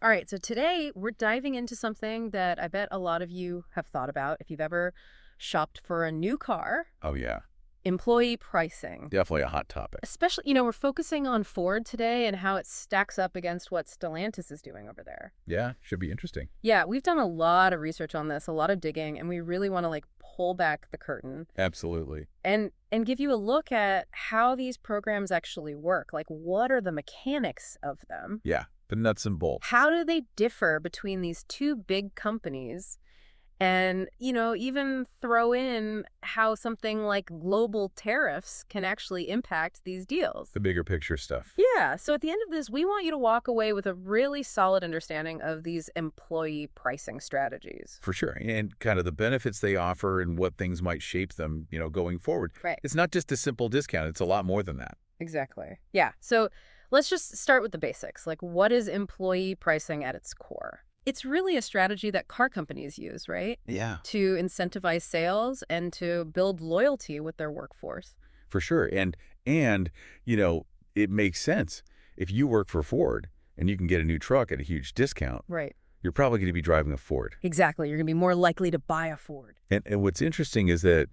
All right, so today we're diving into something that I bet a lot of you have thought about if you've ever shopped for a new car, Oh, yeah. employee pricing. Definitely a hot topic. Especially, we're focusing on Ford today and how it stacks up against what Stellantis is doing over there. Yeah, should be interesting. Yeah, we've done a lot of research on this, a lot of digging, and we really want to pull back the curtain Absolutely. and give you a look at how these programs actually work. Like, what are the mechanics of them? Yeah, the nuts and bolts. How do they differ between these two big companies? And, even throw in how something like global tariffs can actually impact these deals. The bigger picture stuff. Yeah. So at the end of this, we want you to walk away with a really solid understanding of these employee pricing strategies. For sure. And kind of the benefits they offer and what things might shape them, going forward. Right. It's not just a simple discount. It's a lot more than that. Exactly. Yeah. So let's just start with the basics. Like, what is employee pricing at its core? It's really a strategy that car companies use, right? Yeah. To incentivize sales and to build loyalty with their workforce. For sure. And it makes sense. If you work for Ford and you can get a new truck at a huge discount, Right. you're probably going to be driving a Ford. Exactly. You're going to be more likely to buy a Ford. And what's interesting is that,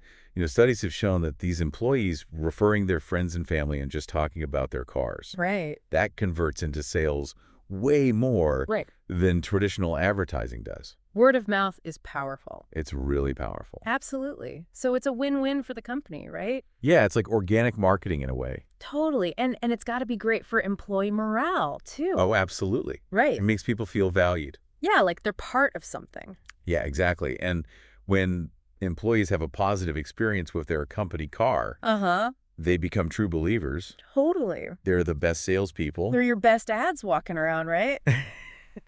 studies have shown that these employees referring their friends and family and just talking about their cars, Right. that converts into sales way more Right. than traditional advertising does. Word of mouth is powerful. It's really powerful. Absolutely. So it's a win-win for the company, right? Yeah, it's like organic marketing in a way. Totally. And it's got to be great for employee morale, too. Oh, absolutely. Right. It makes people feel valued. Yeah, like they're part of something. Yeah, exactly. And when employees have a positive experience with their company car, Uh-huh. they become true believers. Totally. They're the best salespeople. They're your best ads walking around, right?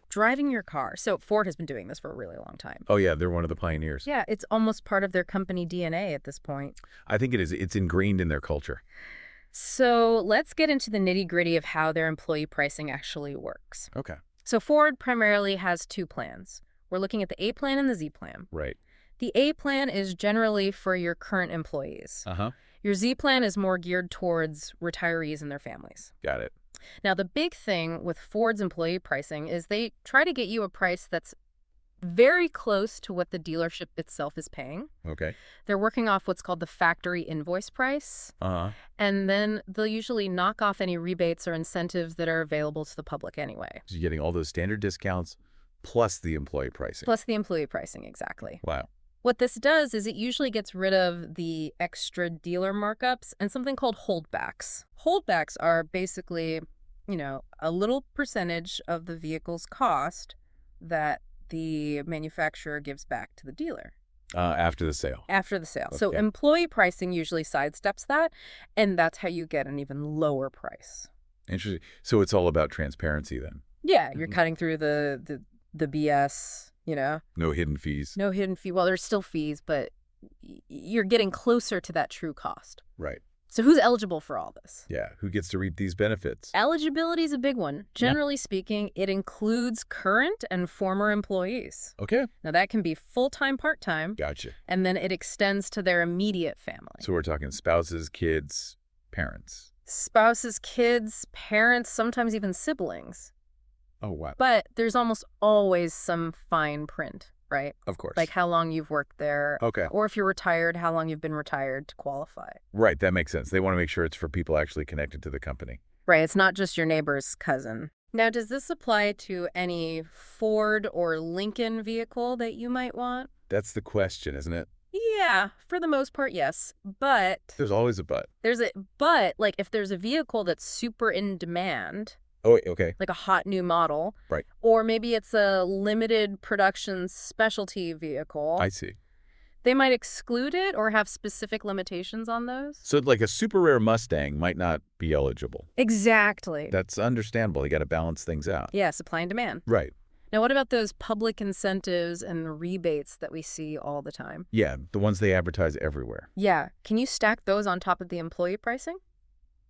Driving your car. So Ford has been doing this for a really long time. Oh, yeah, they're one of the pioneers. Yeah, it's almost part of their company DNA at this point. I think it is. It's ingrained in their culture. So let's get into the nitty-gritty of how their employee pricing actually works. Okay. So Ford primarily has two plans. We're looking at the A plan and the Z plan. Right. The A plan is generally for your current employees. Uh-huh. Your Z plan is more geared towards retirees and their families. Got it. Now, the big thing with Ford's employee pricing is they try to get you a price that's very close to what the dealership itself is paying. Okay. They're working off what's called the factory invoice price. Uh-huh. And then they'll usually knock off any rebates or incentives that are available to the public anyway. So you're getting all those standard discounts plus the employee pricing. Plus the employee pricing, exactly. Wow. What this does is it usually gets rid of the extra dealer markups and something called holdbacks. Holdbacks are basically, a little percentage of the vehicle's cost that the manufacturer gives back to the dealer. After the sale. After the sale. So Okay. employee pricing usually sidesteps that, and that's how you get an even lower price. Interesting. So it's all about transparency then. Yeah, you're Mhm. cutting through the BS, No hidden fees. no hidden fee. Well, there's still fees, but you're getting closer to that true cost. Right. So who's eligible for all this? Yeah. Who gets to reap these benefits? Eligibility is a big one. Generally speaking, it includes current and former employees. Okay. Now, that can be full-time, part-time, Gotcha. and then it extends to their immediate family. So we're talking spouses, kids, parents. Spouses, kids, parents, sometimes even siblings. Oh, wow. But there's almost always some fine print, right? Of course. Like how long you've worked there. Okay. Or if you're retired, how long you've been retired to qualify. Right. That makes sense. They want to make sure it's for people actually connected to the company. Right. It's not just your neighbor's cousin. Now, does this apply to any Ford or Lincoln vehicle that you might want? That's the question, isn't it? Yeah, for the most part, yes. But There's always a but. like if there's a vehicle that's super in demand, Oh, okay. like a hot new model, Right. or maybe it's a limited production specialty vehicle, I see. they might exclude it or have specific limitations on those. So like a super rare Mustang might not be eligible. Exactly. That's understandable. You got to balance things out. Yeah, supply and demand. Right. Now, what about those public incentives and rebates that we see all the time? Yeah, the ones they advertise everywhere. Yeah. Can you stack those on top of the employee pricing?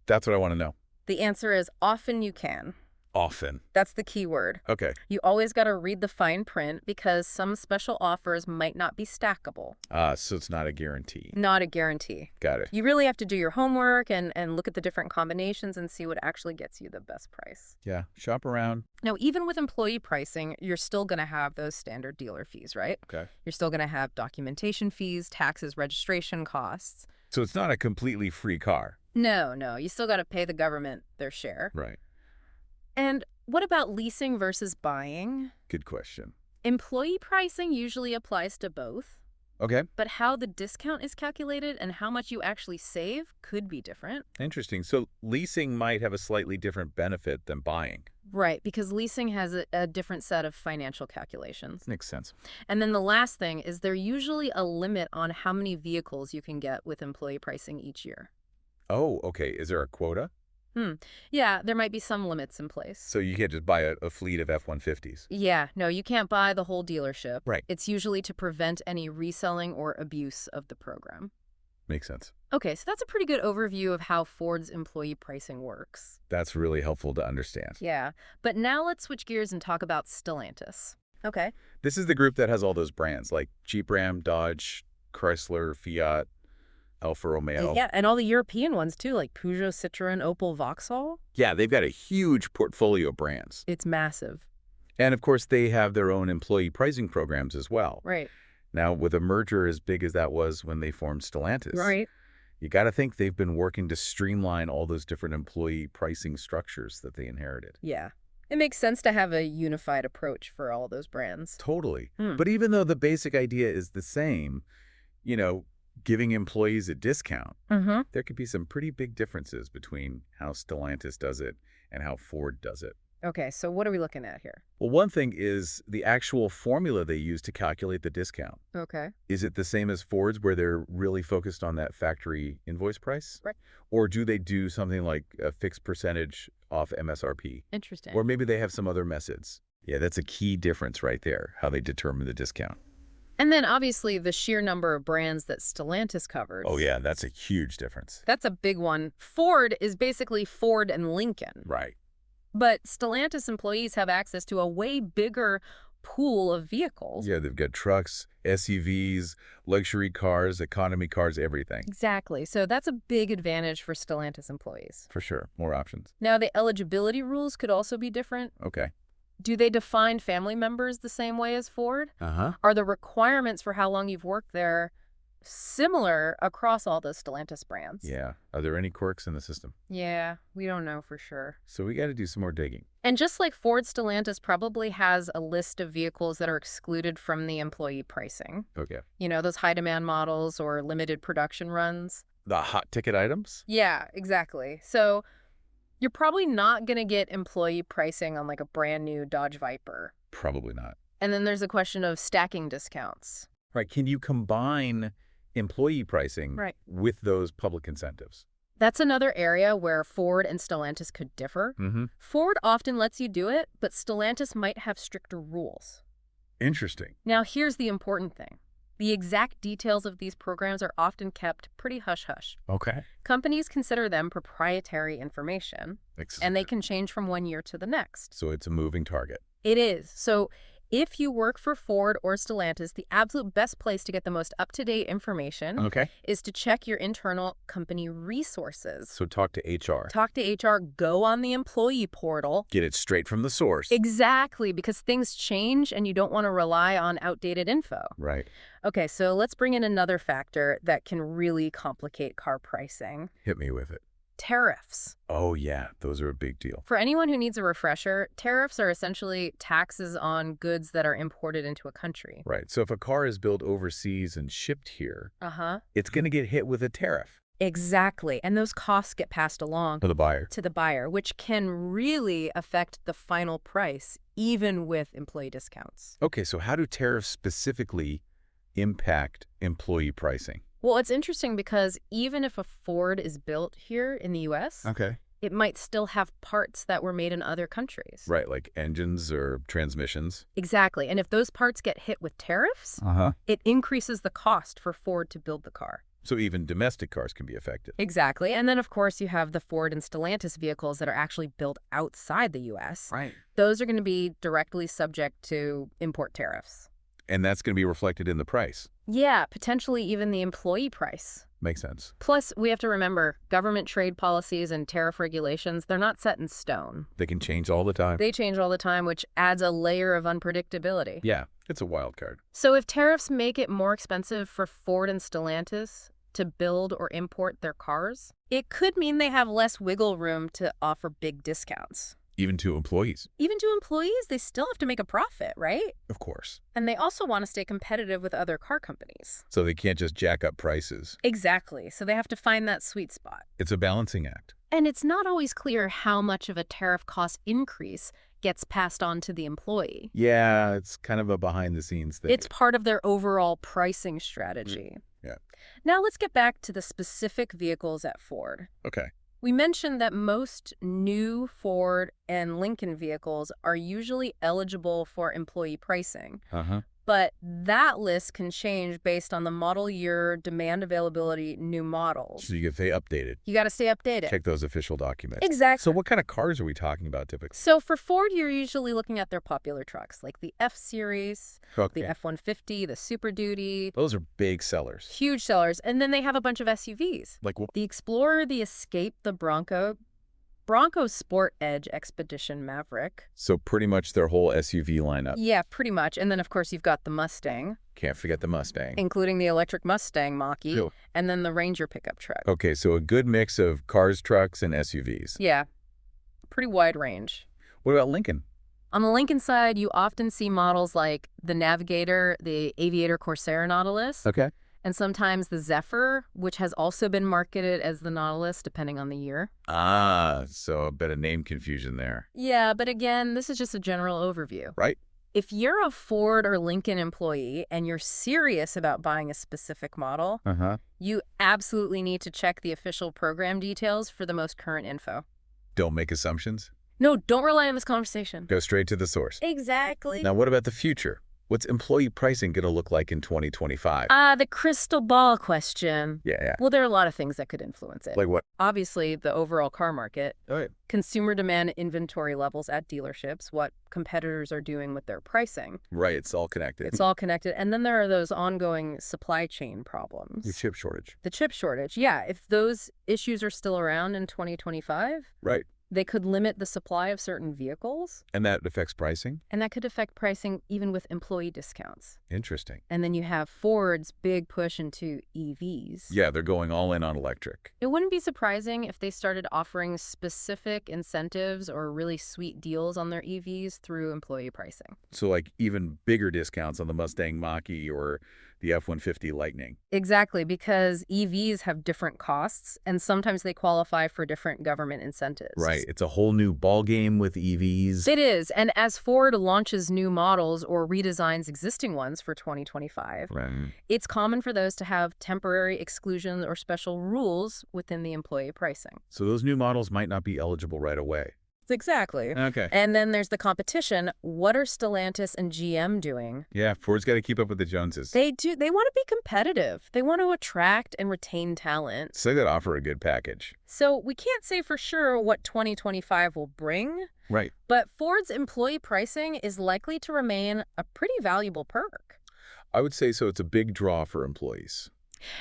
That's what I want to know. The answer is often you can. Often. That's the key word. Okay. You always got to read the fine print because some special offers might not be stackable. So it's not a guarantee. Not a guarantee. Got it. You really have to do your homework and look at the different combinations and see what actually gets you the best price. Yeah, shop around. Now, even with employee pricing, you're still going to have those standard dealer fees, right? Okay. You're still going to have documentation fees, taxes, registration costs. So it's not a completely free car. No, you still got to pay the government their share. Right. And what about leasing versus buying? Good question. Employee pricing usually applies to both, Okay. but how the discount is calculated and how much you actually save could be different. Interesting. So leasing might have a slightly different benefit than buying. Right, because leasing has a different set of financial calculations. Makes sense. And then the last thing is there's usually a limit on how many vehicles you can get with employee pricing each year. Oh, okay. Is there a quota? Yeah, there might be some limits in place. So you can't just buy a fleet of F-150s? Yeah, no, you can't buy the whole dealership. Right. It's usually to prevent any reselling or abuse of the program. Makes sense. Okay, so that's a pretty good overview of how Ford's employee pricing works. That's really helpful to understand. Yeah, but now let's switch gears and talk about Stellantis. Okay. This is the group that has all those brands like Jeep, Ram, Dodge, Chrysler, Fiat, Alfa Romeo. Yeah, and all the European ones too, like Peugeot, Citroën, Opel, Vauxhall. Yeah, they've got a huge portfolio of brands. It's massive. And of course, they have their own employee pricing programs as well. Right. Now, with a merger as big as that was when they formed Stellantis, Right. you got to think they've been working to streamline all those different employee pricing structures that they inherited. Yeah. It makes sense to have a unified approach for all those brands. Totally. But even though the basic idea is the same, giving employees a discount, there could be some pretty big differences between how Stellantis does it and how Ford does it. Okay, so what are we looking at here? Well, one thing is the actual formula they use to calculate the discount. Okay. Is it the same as Ford's where they're really focused on that factory invoice price? Right. Or do they do something like a fixed percentage off MSRP? Interesting. Or maybe they have some other methods. Yeah, that's a key difference right there, how they determine the discount. And then obviously the sheer number of brands that Stellantis covers. Oh, yeah, that's a huge difference. That's a big one. Ford is basically Ford and Lincoln. Right. But Stellantis employees have access to a way bigger pool of vehicles. Yeah, they've got trucks, SUVs, luxury cars, economy cars, everything. Exactly. So that's a big advantage for Stellantis employees. For sure. More options. Now, the eligibility rules could also be different. Okay. Do they define family members the same way as Ford? Are the requirements for how long you've worked there similar across all the Stellantis brands? Yeah. Are there any quirks in the system? Yeah, we don't know for sure. So we got to do some more digging. And just like Ford, Stellantis probably has a list of vehicles that are excluded from the employee pricing. Okay. Those high-demand models or limited production runs. The hot ticket items? Yeah, exactly. So you're probably not going to get employee pricing on like a brand new Dodge Viper. Probably not. And then there's a question of stacking discounts. Right. Can you combine employee pricing with those public incentives? That's another area where Ford and Stellantis could differ. Ford often lets you do it, but Stellantis might have stricter rules. Interesting. Now, here's the important thing. The exact details of these programs are often kept pretty hush-hush. Okay. Companies consider them proprietary information, and they can change from one year to the next. So it's a moving target. It is. So if you work for Ford or Stellantis, the absolute best place to get the most up-to-date information is to check your internal company resources. So talk to HR. Talk to HR, go on the employee portal. Get it straight from the source. Exactly, because things change and you don't want to rely on outdated info. Right. Okay, so let's bring in another factor that can really complicate car pricing. Hit me with it. Tariffs. Oh, yeah. Those are a big deal. For anyone who needs a refresher, tariffs are essentially taxes on goods that are imported into a country. Right. So if a car is built overseas and shipped here, it's going to get hit with a tariff. Exactly. And those costs get passed along to the buyer. To the buyer, which can really affect the final price, even with employee discounts. Okay, so how do tariffs specifically impact employee pricing? Well, it's interesting because even if a Ford is built here in the U.S., it might still have parts that were made in other countries. Right, like engines or transmissions. Exactly. And if those parts get hit with tariffs, it increases the cost for Ford to build the car. So even domestic cars can be affected. Exactly. And then, of course, you have the Ford and Stellantis vehicles that are actually built outside the U.S. Right. Those are going to be directly subject to import tariffs. And that's going to be reflected in the price. Yeah, potentially even the employee price. Makes sense. Plus, we have to remember, government trade policies and tariff regulations, they're not set in stone. They can change all the time. They change all the time, which adds a layer of unpredictability. Yeah, it's a wild card. So if tariffs make it more expensive for Ford and Stellantis to build or import their cars, it could mean they have less wiggle room to offer big discounts. Even to employees. Even to employees, they still have to make a profit, right? Of course. And they also want to stay competitive with other car companies. So they can't just jack up prices. Exactly. So they have to find that sweet spot. It's a balancing act. And it's not always clear how much of a tariff cost increase gets passed on to the employee. Yeah, it's kind of a behind-the-scenes thing. It's part of their overall pricing strategy. Yeah. Now let's get back to the specific vehicles at Ford. Okay. We mentioned that most new Ford and Lincoln vehicles are usually eligible for employee pricing. But that list can change based on the model year, demand availability, new models. So you can stay updated. You got to stay updated. Check those official documents. Exactly. So what kind of cars are we talking about typically? So for Ford, you're usually looking at their popular trucks, like the F-Series, Okay. the F-150, the Super Duty. Those are big sellers. Huge sellers. And then they have a bunch of SUVs. Like what? The Explorer, the Escape, the Bronco Sport Edge Expedition Maverick. So pretty much their whole SUV lineup. Yeah, pretty much. And then, of course, you've got the Mustang. Can't forget the Mustang. Including the electric Mustang Mach-E. Cool. And then the Ranger pickup truck. Okay, so a good mix of cars, trucks, and SUVs. Yeah, pretty wide range. What about Lincoln? On the Lincoln side, you often see models like the Navigator, the Aviator Corsair Nautilus. Okay. And sometimes the Zephyr, which has also been marketed as the Nautilus, depending on the year. Ah, so a bit of name confusion there. Yeah, but again, this is just a general overview. Right. If you're a Ford or Lincoln employee and you're serious about buying a specific model, you absolutely need to check the official program details for the most current info. Don't make assumptions. No, don't rely on this conversation. Go straight to the source. Exactly. Now, what about the future? What's employee pricing going to look like in 2025? The crystal ball question. Yeah. Well, there are a lot of things that could influence it. Like what? Obviously, the overall car market, Oh, yeah. consumer demand inventory levels at dealerships, what competitors are doing with their pricing. Right, it's all connected. It's all connected. And then there are those ongoing supply chain problems. The chip shortage. The chip shortage, yeah. If those issues are still around in 2025, Right. they could limit the supply of certain vehicles. And that affects pricing? And that could affect pricing even with employee discounts. Interesting. And then you have Ford's big push into EVs. Yeah, they're going all in on electric. It wouldn't be surprising if they started offering specific incentives or really sweet deals on their EVs through employee pricing. So like even bigger discounts on the Mustang Mach-E or the F-150 Lightning. Exactly, because EVs have different costs, and sometimes they qualify for different government incentives. Right. It's a whole new ballgame with EVs. It is, and as Ford launches new models or redesigns existing ones for 2025, Right. it's common for those to have temporary exclusions or special rules within the employee pricing. So those new models might not be eligible right away. Exactly. Okay. And then there's the competition. What are Stellantis and GM doing? Yeah, Ford's got to keep up with the Joneses. They do. They want to be competitive. They want to attract and retain talent. So they got to offer a good package. So we can't say for sure what 2025 will bring, Right. but Ford's employee pricing is likely to remain a pretty valuable perk. I would say so. It's a big draw for employees.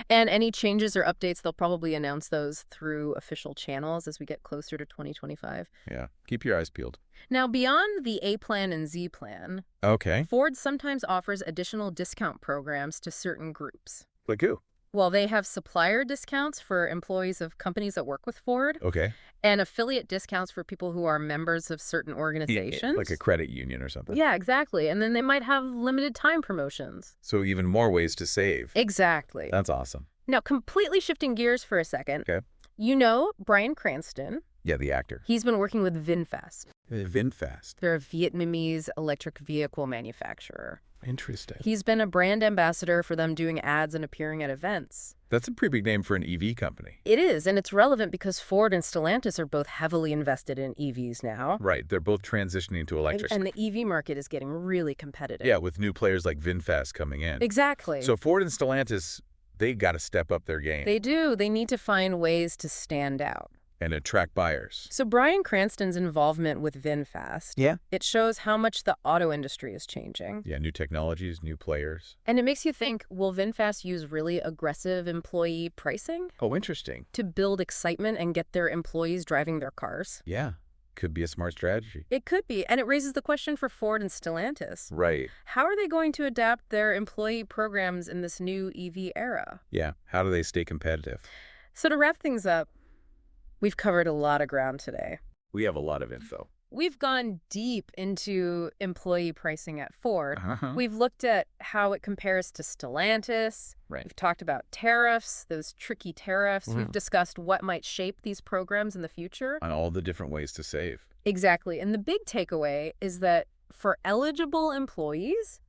And any changes or updates, they'll probably announce those through official channels as we get closer to 2025. Yeah. Keep your eyes peeled. Now, beyond the A plan and Z plan, Okay. Ford sometimes offers additional discount programs to certain groups. Like who? Well, they have supplier discounts for employees of companies that work with Ford Okay. and affiliate discounts for people who are members of certain organizations. Like a credit union or something. Yeah, exactly. And then they might have limited time promotions. So even more ways to save. Exactly. That's awesome. Now, completely shifting gears for a second. Okay. You know Bryan Cranston. Yeah, the actor. He's been working with VinFast. VinFast. They're a Vietnamese electric vehicle manufacturer. Interesting. He's been a brand ambassador for them doing ads and appearing at events. That's a pretty big name for an EV company. It is, and it's relevant because Ford and Stellantis are both heavily invested in EVs now. Right. They're both transitioning to electric. And the EV market is getting really competitive. Yeah, with new players like VinFast coming in. Exactly. So Ford and Stellantis, They got to step up their game They do. They need to find ways to stand out. and attract buyers. So Bryan Cranston's involvement with VinFast, Yeah. it shows how much the auto industry is changing. Yeah, new technologies, new players. And it makes you think, will VinFast use really aggressive employee pricing Oh, interesting. to build excitement and get their employees driving their cars? Yeah, could be a smart strategy. It could be, and it raises the question for Ford and Stellantis. Right. How are they going to adapt their employee programs in this new EV era? Yeah, how do they stay competitive? So to wrap things up, we've covered a lot of ground today. We have a lot of info. We've gone deep into employee pricing at Ford. Uh-huh. We've looked at how it compares to Stellantis. Right. We've talked about tariffs, those tricky tariffs. We've discussed what might shape these programs in the future. On all the different ways to save. Exactly. And the big takeaway is that for eligible employees,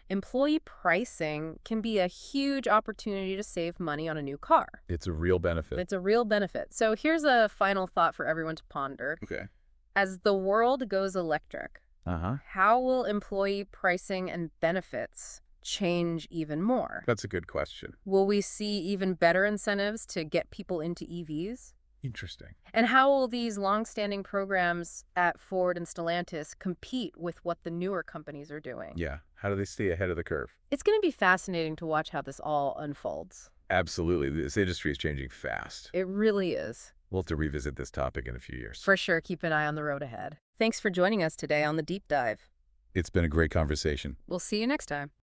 employee pricing can be a huge opportunity to save money on a new car. It's a real benefit. It's a real benefit. So here's a final thought for everyone to ponder. Okay. As the world goes electric, how will employee pricing and benefits change even more? That's a good question. Will we see even better incentives to get people into EVs? Interesting. And how will these long-standing programs at Ford and Stellantis compete with what the newer companies are doing? Yeah. How do they stay ahead of the curve? It's going to be fascinating to watch how this all unfolds. Absolutely. This industry is changing fast. It really is. We'll have to revisit this topic in a few years. For sure, keep an eye on the road ahead. Thanks for joining us today on The Deep Dive. It's been a great conversation. We'll see you next time.